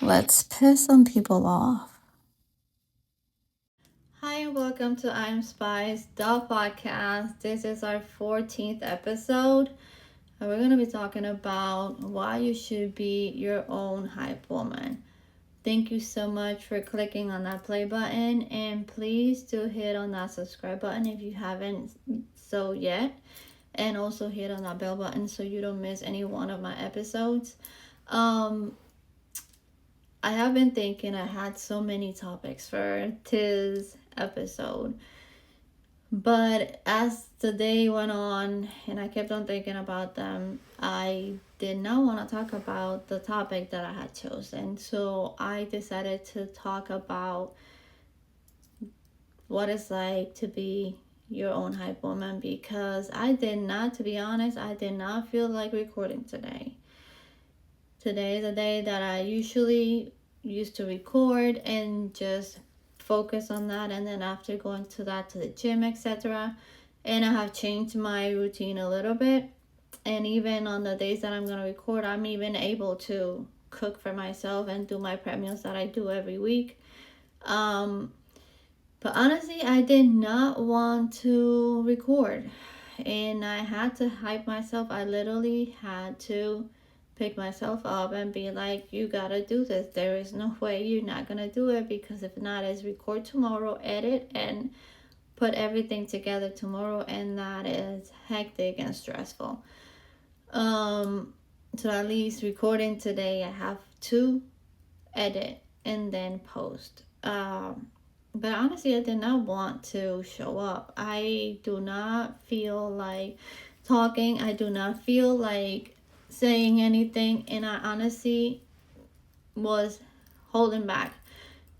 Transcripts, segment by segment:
Let's piss some people off. Hi and welcome to I'm Spice, the podcast. This is our 14th episode, and we're going to be talking about why you should be your own hype woman. Thank you so much for clicking on that play button, and please do hit on that subscribe button if you haven't so yet, and also hit on that bell button so you don't miss any one of my episodes. I have been thinking I had so many topics for this episode. But as the day went on and I kept on thinking about them, I did not want to talk about the topic that I had chosen. So I decided to talk about what it's like to be your own hype woman because I did not, to be honest, I did not feel like recording today. Today is a day that I usually used to record and just focus on that, and then after going to the gym, etc. And I have changed my routine a little bit, and even on the days that I'm going to record, I'm even able to cook for myself and do my prep meals that I do every week. But honestly, I did not want to record, and I had to hype myself. I literally had to pick myself up and be like, you gotta do this. There is no way you're not gonna do it, because if not, is record tomorrow, edit, and put everything together tomorrow, and that is hectic and stressful. So at least recording today, I have to edit and then post. But honestly, I did not want to show up. I do not feel like talking. I do not feel like saying anything, and I honestly was holding back.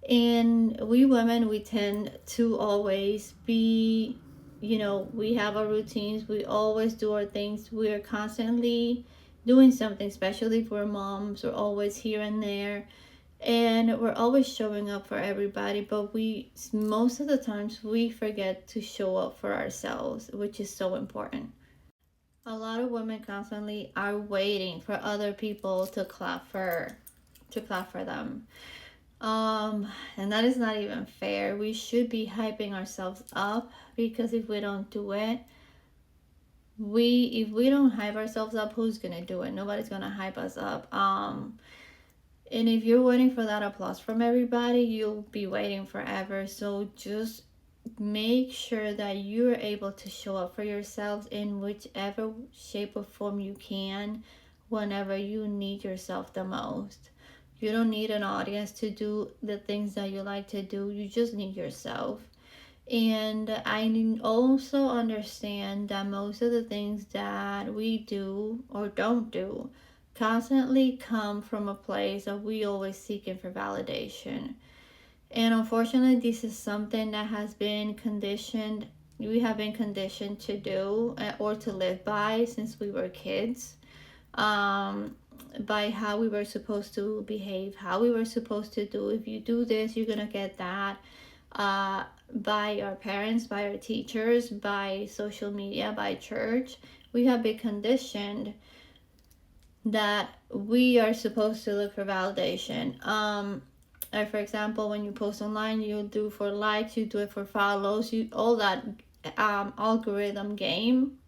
And we women, we tend to always be, we have our routines. We always do our things. We are constantly doing something, especially for moms. We're always here and there, and we're always showing up for everybody, but we most of the times we forget to show up for ourselves, which is so important. A lot of women constantly are waiting for other people to clap for them. And that is not even fair. We should be hyping ourselves up, because if we don't do it, if we don't hype ourselves up, who's gonna do it? Nobody's gonna hype us up. And if you're waiting for that applause from everybody, you'll be waiting forever. So just make sure that you're able to show up for yourselves in whichever shape or form you can whenever you need yourself the most. You don't need an audience to do the things that you like to do. You just need yourself. And I also understand that most of the things that we do or don't do constantly come from a place of we always seeking for validation. And unfortunately, this is something that has been conditioned, we have been conditioned to do or to live by since we were kids. By how we were supposed to behave, how we were supposed to do. If you do this, you're gonna get that. By our parents, by our teachers, by social media, by church, we have been conditioned that we are supposed to look for validation. For example, when you post online, you do for likes, you do it for follows, you all that algorithm game,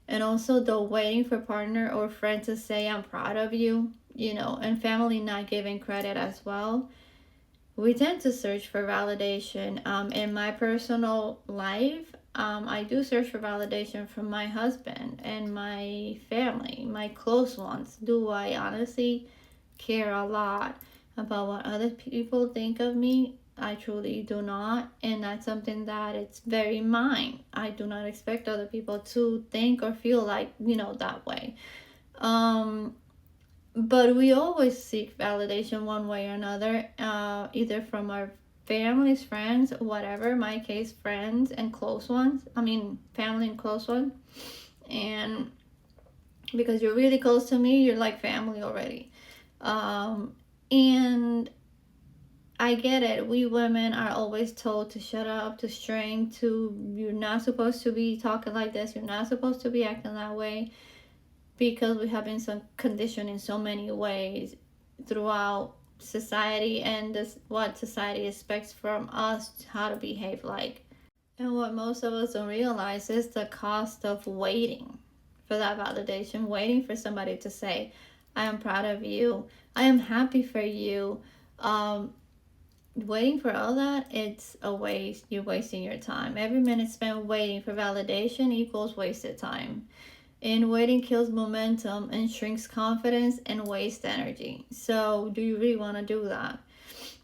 and also the waiting for partner or friend to say I'm proud of you, and family not giving credit as well. We tend to search for validation. In my personal life, I do search for validation from my husband and my family, my close ones. Do I honestly care a lot about what other people think of me? I truly do not, and that's something that it's very mine. I do not expect other people to think or feel like, that way. But we always seek validation one way or another, either from our families, friends, whatever. My case, friends and close ones. I mean, family and close ones. And because you're really close to me, you're like family already. And I get it. We women are always told to shut up, to shrink, you're not supposed to be talking like this, you're not supposed to be acting that way, because we have been some conditioned in so many ways throughout society and this what society expects from us how to behave like. And what most of us don't realize is the cost of waiting for that validation, waiting for somebody to say, I am proud of you, I am happy for you. Waiting for all that, it's a waste. You're wasting your time. Every minute spent waiting for validation equals wasted time. And waiting kills momentum and shrinks confidence and wastes energy. So do you really want to do that?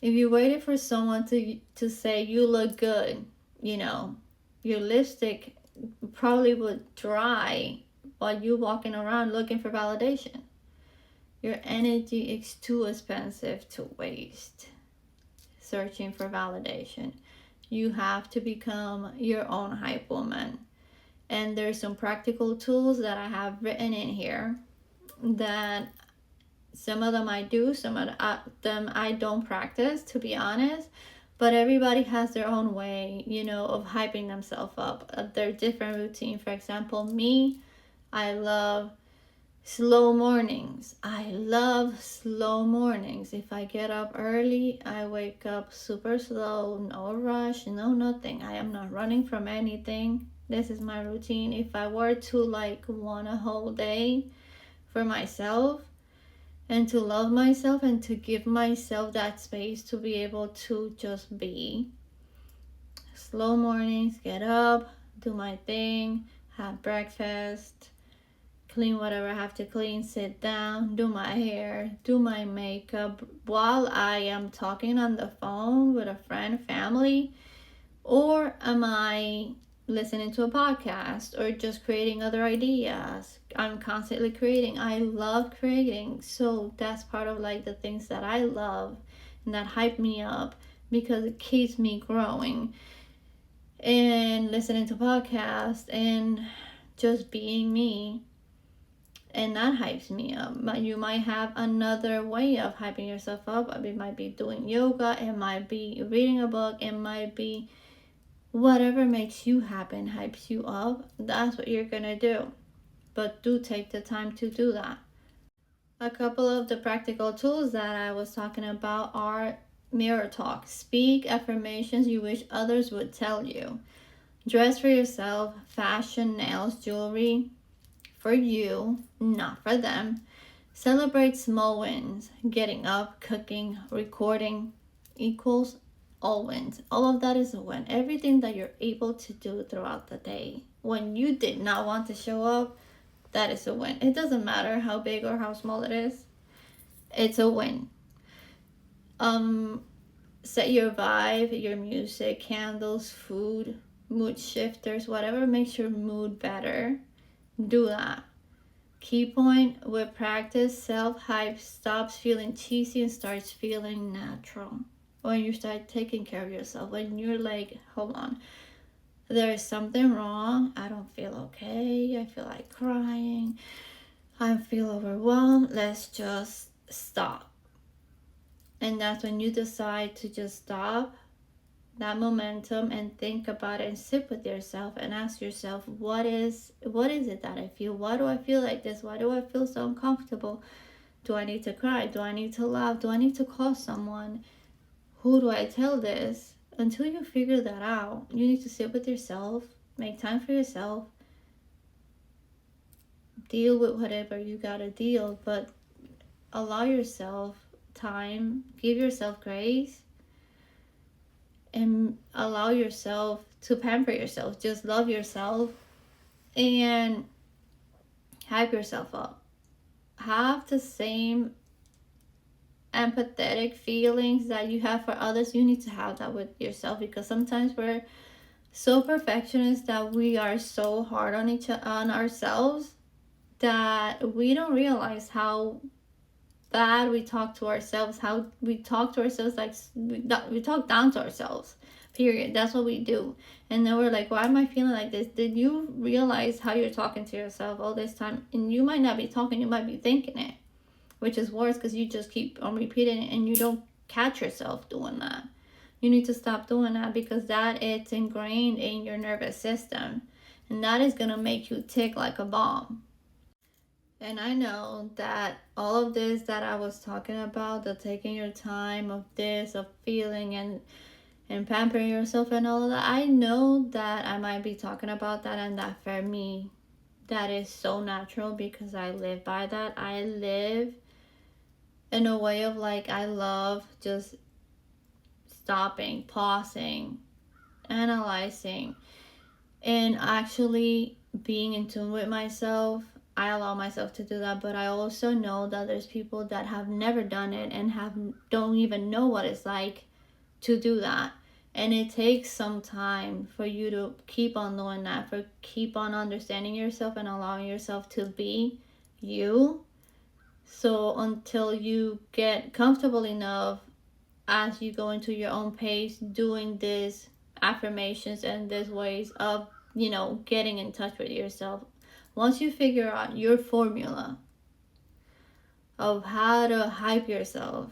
If you waited for someone to say you look good, your lipstick probably would dry while you walking around looking for validation. Your energy is too expensive to waste searching for validation. You have to become your own hype woman. And there's some practical tools that I have written in here that some of them I do, some of them I don't practice, to be honest. But everybody has their own way, of hyping themselves up. Their different routine. For example, me, I love slow mornings. I love slow mornings. If I get up early, I wake up super slow, no rush, no nothing. I am not running from anything. This is my routine. If I were to want a whole day for myself and to love myself and to give myself that space to be able to just be, slow mornings, get up, do my thing, have breakfast, clean whatever I have to clean, sit down, do my hair, do my makeup while I am talking on the phone with a friend, family, or am I listening to a podcast or just creating other ideas? I'm constantly creating. I love creating. So that's part of the things that I love and that hype me up because it keeps me growing. And listening to podcasts and just being me. And that hypes me up. But you might have another way of hyping yourself up. It might be doing yoga. It might be reading a book. It might be whatever makes you happy and hypes you up. That's what you're going to do. But do take the time to do that. A couple of the practical tools that I was talking about are mirror talk. Speak affirmations you wish others would tell you. Dress for yourself. Fashion, nails, jewelry. For you, not for them. Celebrate small wins. Getting up, cooking, recording equals all wins. All of that is a win. Everything that you're able to do throughout the day. When you did not want to show up, that is a win. It doesn't matter how big or how small it is. It's a win. Set your vibe, your music, candles, food, mood shifters, whatever makes your mood better. Do that. Key point with practice, self-hype stops feeling cheesy and starts feeling natural. When you start taking care of yourself, when you're like, hold on, there is something wrong, I don't feel okay, I feel like crying, I feel overwhelmed, let's just stop. And that's when you decide to just stop that momentum and think about it and sit with yourself and ask yourself, what is it that I feel? Why do I feel like this? Why do I feel so uncomfortable? Do I need to cry? Do I need to laugh? Do I need to call someone? Who do I tell this? Until you figure that out, you need to sit with yourself, make time for yourself, deal with whatever you gotta deal, but allow yourself time, give yourself grace, and allow yourself to pamper yourself. Just love yourself and hype yourself up. Have the same empathetic feelings that you have for others. You need to have that with yourself, because sometimes we're so perfectionist that we are so hard on ourselves that we don't realize how bad we talk to ourselves, how we talk to ourselves like we talk down to ourselves, period. That's what we do. And then we're like, why am I feeling like this? Did you realize how you're talking to yourself all this time? And you might not be talking, you might be thinking it, which is worse because you just keep on repeating it and you don't catch yourself doing that. You need to stop doing that, because that it's ingrained in your nervous system, and that is going to make you tick like a bomb. And I know that all of this that I was talking about, the taking your time of this, of feeling and pampering yourself and all of that, I know that I might be talking about that, and that for me, that is so natural because I live by that. I live in a way of like, I love just stopping, pausing, analyzing, and actually being in tune with myself. I allow myself to do that, but I also know that there's people that have never done it and don't even know what it's like to do that. And it takes some time for you to keep on doing that, for keep on understanding yourself and allowing yourself to be you. So until you get comfortable enough as you go into your own pace doing these affirmations and these ways of, getting in touch with yourself, once you figure out your formula of how to hype yourself,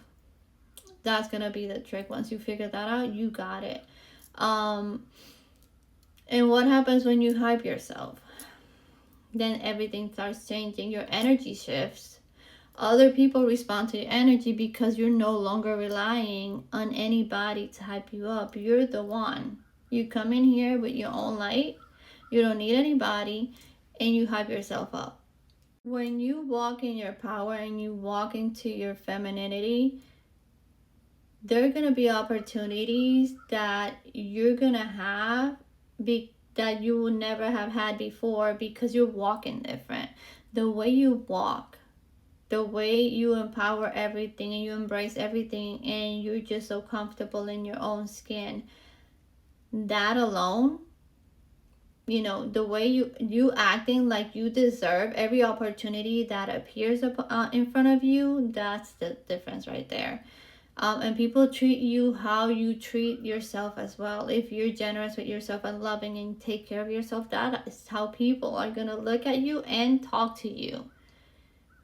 that's gonna be the trick. Once you figure that out, you got it. um and what happens when you hype yourself? Then everything starts changing. Your energy shifts. Other people respond to your energy because you're no longer relying on anybody to hype you up. You're the one. You come in here with your own light. You don't need anybody, and you hype yourself up. When you walk in your power and you walk into your femininity, there are going to be opportunities that you're going to have that you would never have had before because you're walking different. The way you walk, the way you empower everything and you embrace everything, and you're just so comfortable in your own skin, that alone, the way you acting like you deserve every opportunity that appears in front of you, that's the difference right there. And people treat you how you treat yourself as well. If you're generous with yourself and loving and take care of yourself, that is how people are gonna look at you and talk to you.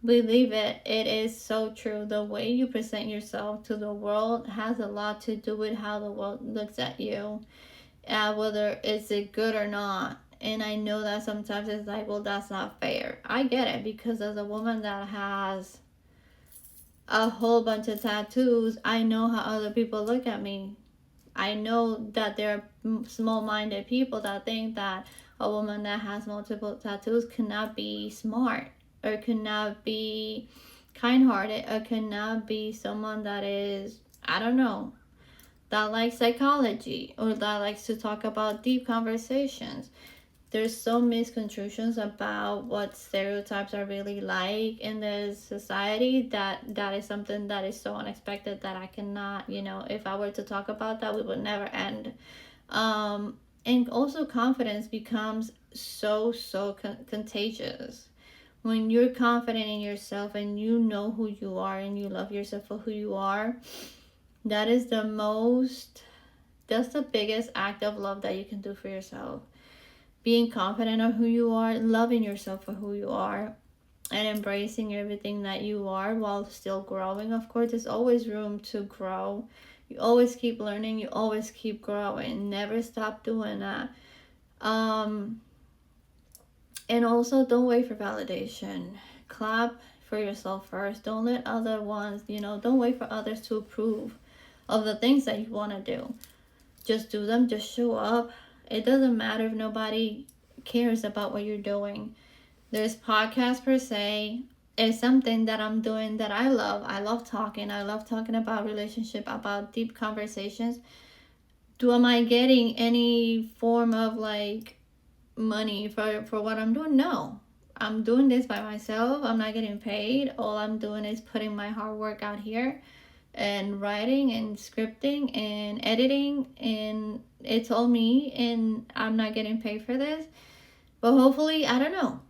Believe it, it is so true. The way you present yourself to the world has a lot to do with how the world looks at you, whether it's it good or not. And I know that sometimes it's like, well, that's not fair. I get it, because as a woman that has a whole bunch of tattoos, I know how other people look at me. I know that there are small-minded people that think that a woman that has multiple tattoos cannot be smart, or cannot be kind-hearted, or cannot be someone that is, I don't know, that likes psychology, or that likes to talk about deep conversations. There's so misconstructions about what stereotypes are really like in this society, that is something that is so unexpected that I cannot, if I were to talk about that, we would never end. And also confidence becomes so contagious. When you're confident in yourself and you know who you are and you love yourself for who you are, that is that's the biggest act of love that you can do for yourself. Being confident of who you are, loving yourself for who you are, and embracing everything that you are while still growing. Of course, there's always room to grow. You always keep learning, you always keep growing. Never stop doing that. And also, don't wait for validation. Clap for yourself first. Don't let other ones, don't wait for others to approve of the things that you want to do. Just do them, just show up. It doesn't matter if nobody cares about what you're doing. This podcast per se is something that I'm doing that I love. I love talking. I love talking about relationship, about deep conversations. Am I getting any form of like money for what I'm doing? No. I'm doing this by myself. I'm not getting paid. All I'm doing is putting my hard work out here, and writing and scripting and editing, and it's all me, and I'm not getting paid for this. But hopefully, I don't know,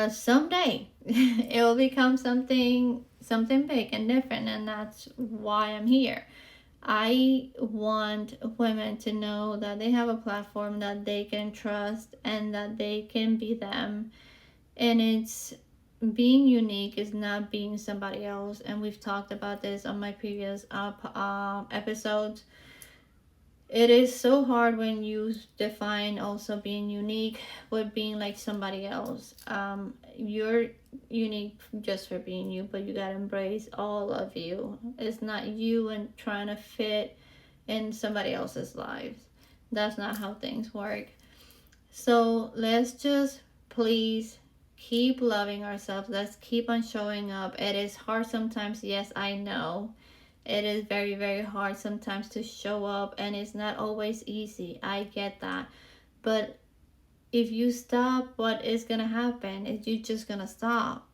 someday it will become something big and different, and that's why I'm here. I want women to know that they have a platform that they can trust and that they can be them. And it's being unique is not being somebody else. And we've talked about this on my previous episodes. It is so hard when you define also being unique with being like somebody else. You're unique just for being you, but you gotta embrace all of you. It's not you and trying to fit in somebody else's lives. That's not how things work. So let's just please keep loving ourselves. Let's keep on showing up. It is hard sometimes, yes, I know. It is very, very hard sometimes to show up, and it's not always easy. I get that. But if you stop, what is going to happen is you're just going to stop.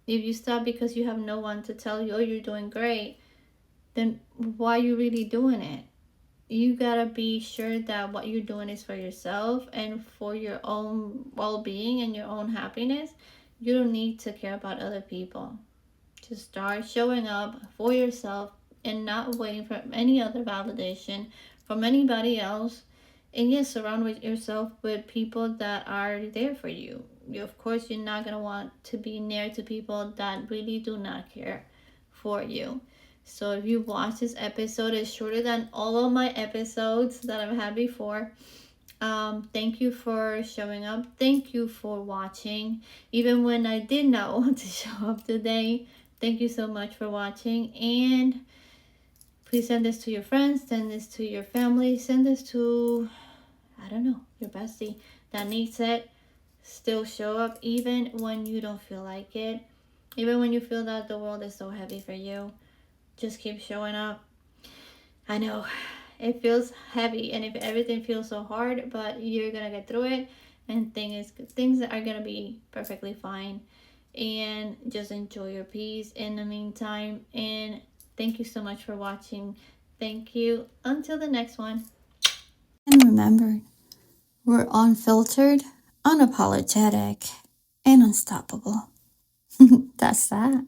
If you stop because you have no one to tell you, oh, you're doing great, then why are you really doing it? You gotta be sure that what you're doing is for yourself and for your own well-being and your own happiness. You don't need to care about other people. Just start showing up for yourself and not waiting for any other validation from anybody else. And yes, surround with yourself with people that are there for you. Of course, you're not gonna want to be near to people that really do not care for you. So if you watch this episode, it's shorter than all of my episodes that I've had before. Thank you for showing up. Thank you for watching. Even when I did not want to show up today, thank you so much for watching. And please send this to your friends, send this to your family, send this to, I don't know, your bestie that needs it. Still show up even when you don't feel like it. Even when you feel that the world is so heavy for you. Just keep showing up. I know it feels heavy and if everything feels so hard, but you're gonna get through it, and things are gonna be perfectly fine. And just enjoy your peace in the meantime. And thank you so much for watching. Thank you. Until the next one. And remember, we're unfiltered, unapologetic, and unstoppable. That's that.